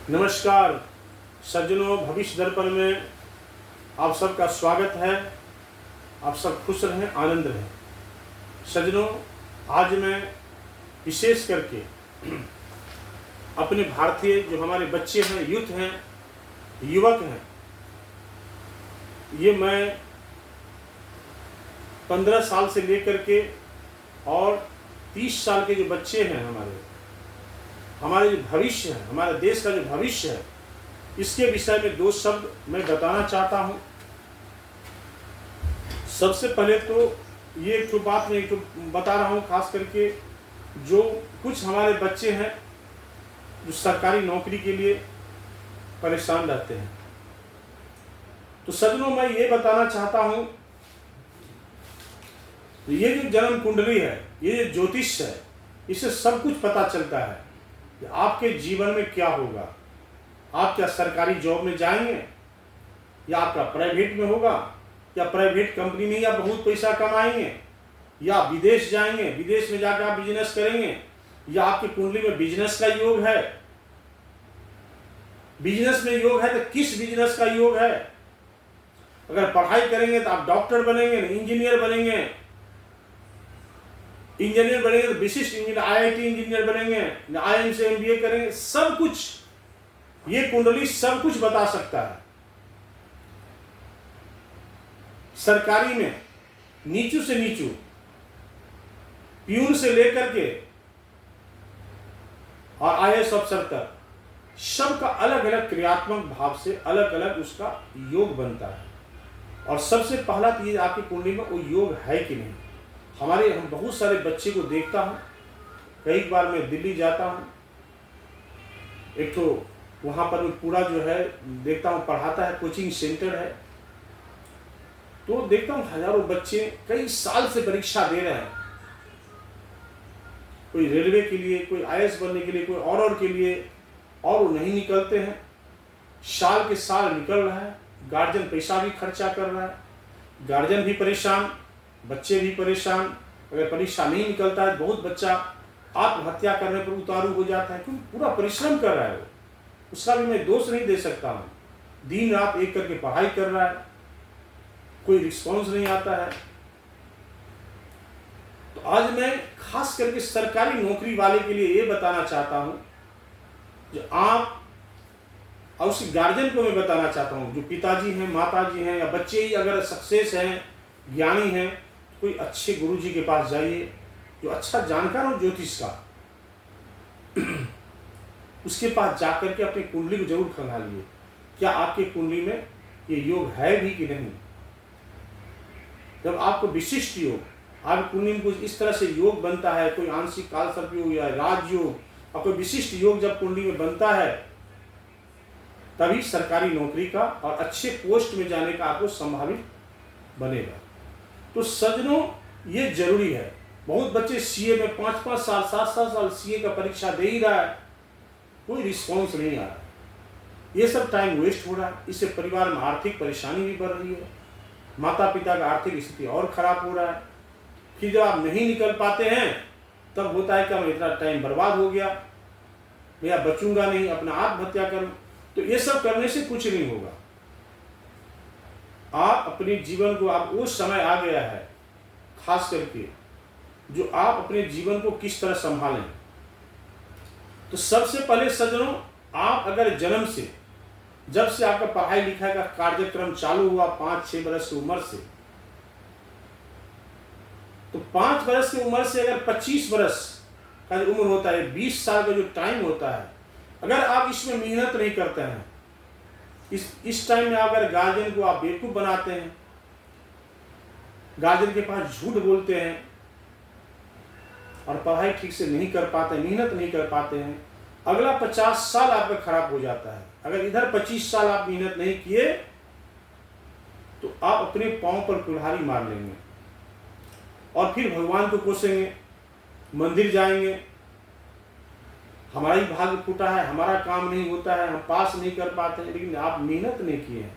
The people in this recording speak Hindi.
नमस्कार सज्जनों, भविष्य दर्पण में आप सबका स्वागत है। आप सब खुश रहें, आनंद रहें। सज्जनों, आज मैं विशेष करके अपने भारतीय जो हमारे बच्चे हैं, यूथ हैं, युवक हैं, ये मैं 15 साल से लेकर के और 30 साल के जो बच्चे हैं, हमारे जो भविष्य है, हमारे देश का जो भविष्य है, इसके विषय में 2 शब्द मैं बताना चाहता हूँ। सबसे पहले तो ये एक बात मैं बता रहा हूँ, खास करके जो कुछ हमारे बच्चे हैं जो सरकारी नौकरी के लिए परेशान रहते हैं। तो सज्जनों, मैं ये बताना चाहता हूँ, ये जो जन्म कुंडली है, ये जो ज्योतिष है, इससे सब कुछ पता चलता है कि आपके जीवन में क्या होगा। आप क्या सरकारी जॉब में जाएंगे, या आपका प्राइवेट में होगा, या प्राइवेट कंपनी में, या बहुत पैसा कमाएंगे, या विदेश जाएंगे, विदेश में जाकर आप बिजनेस करेंगे, या आपकी कुंडली में बिजनेस का योग है। बिजनेस में योग है तो किस बिजनेस का योग है। अगर पढ़ाई करेंगे तो आप डॉक्टर बनेंगे, इंजीनियर बनेंगे, तो विशिष्ट इंजीनियर, आईआईटी इंजीनियर बनेंगे, आईआईएम से एमबीए करेंगे। सब कुछ ये कुंडली सब कुछ बता सकता है। सरकारी में नीचू से नीचू, प्यून से लेकर के और आईएएस अफसर तक, सबका अलग अलग क्रियात्मक भाव से अलग अलग उसका योग बनता है। और सबसे पहला चीज, आपकी कुंडली में वो योग है कि नहीं। हम बहुत सारे बच्चे को देखता हूँ, कई बार मैं दिल्ली जाता हूँ, एक तो वहाँ पर पूरा जो है देखता हूँ, पढ़ाता है, कोचिंग सेंटर है, तो देखता हूँ हजारों बच्चे कई साल से परीक्षा दे रहे हैं। कोई रेलवे के लिए, कोई आईएएस बनने के लिए, कोई और के लिए, और वो नहीं निकलते हैं। साल के साल निकल रहा है, गार्जियन पैसा भी खर्चा कर रहा है, गार्जियन भी परेशान, बच्चे भी परेशान। अगर परीक्षा नहीं निकलता है, बहुत बच्चा आत्महत्या करने पर उतारू हो जाता है, क्योंकि पूरा परिश्रम कर रहा है वो। उसका भी मैं दोष नहीं दे सकता हूँ। दिन रात एक करके पढ़ाई कर रहा है, कोई रिस्पॉन्स नहीं आता है। तो आज मैं खास करके सरकारी नौकरी वाले के लिए ये बताना चाहता हूँ, जो आप और उस गार्जियन को मैं बताना चाहता हूँ, जो पिताजी हैं, माताजी हैं, या बच्चे ही अगर सक्सेस हैं, ज्ञानी हैं, तो कोई अच्छे गुरुजी के पास जाइए जो अच्छा जानकार हो ज्योतिष का। उसके पास जाकर के अपनी कुंडली को जरूर खंगालिए, क्या आपकी कुंडली में ये योग है भी कि नहीं। जब आपको विशिष्ट योग, आपकी कुंडली में कुछ इस तरह से योग बनता है, कोई आंशिक काल सर्प योग या राजयोग, और कोई विशिष्ट योग जब कुंडली में बनता है, तभी सरकारी नौकरी का और अच्छे पोस्ट में जाने का आपको संभावित बनेगा। तो सज्जनों, ये जरूरी है। बहुत बच्चे सीए में 5-5 साल, 7-7 साल सीए का परीक्षा दे ही रहा है, कोई रिस्पॉन्स नहीं आ रहा। ये सब टाइम वेस्ट हो रहा है। इससे परिवार में आर्थिक परेशानी भी बढ़ रही है, माता पिता का आर्थिक स्थिति और खराब हो रहा है। फिर जब आप नहीं निकल पाते हैं, तब होता है कि मैं इतना टाइम बर्बाद हो गया, मैं बचूंगा नहीं, अपना आत्महत्या करूं। तो ये सब करने से कुछ नहीं होगा। आप अपने जीवन को, आप वो समय आ गया है खास करके, जो आप अपने जीवन को किस तरह संभालें। तो सबसे पहले सज्जनों, आप अगर जन्म से, जब से आपका पढ़ाई लिखाई का कार्यक्रम चालू हुआ 5-6 वर्ष की उम्र से, तो 5 वर्ष की उम्र से अगर 25 वर्ष का जो उम्र होता है, 20 साल का जो टाइम होता है, अगर आप इसमें मेहनत नहीं करते हैं, इस टाइम में अगर गार्जियन को आप बेवकूफ बनाते हैं, गार्जियन के पास झूठ बोलते हैं, और पढ़ाई ठीक से नहीं कर पाते, मेहनत नहीं कर पाते हैं, अगला 50 साल आपका खराब हो जाता है। अगर इधर 25 साल आप मेहनत नहीं किए, तो आप अपने पांव पर कुल्हाड़ी मार लेंगे, और फिर भगवान को कोसेंगे, मंदिर जाएंगे, हमारा ही भाग्य फूटा है, हमारा काम नहीं होता है, हम पास नहीं कर पाते हैं। लेकिन आप मेहनत नहीं किए हैं,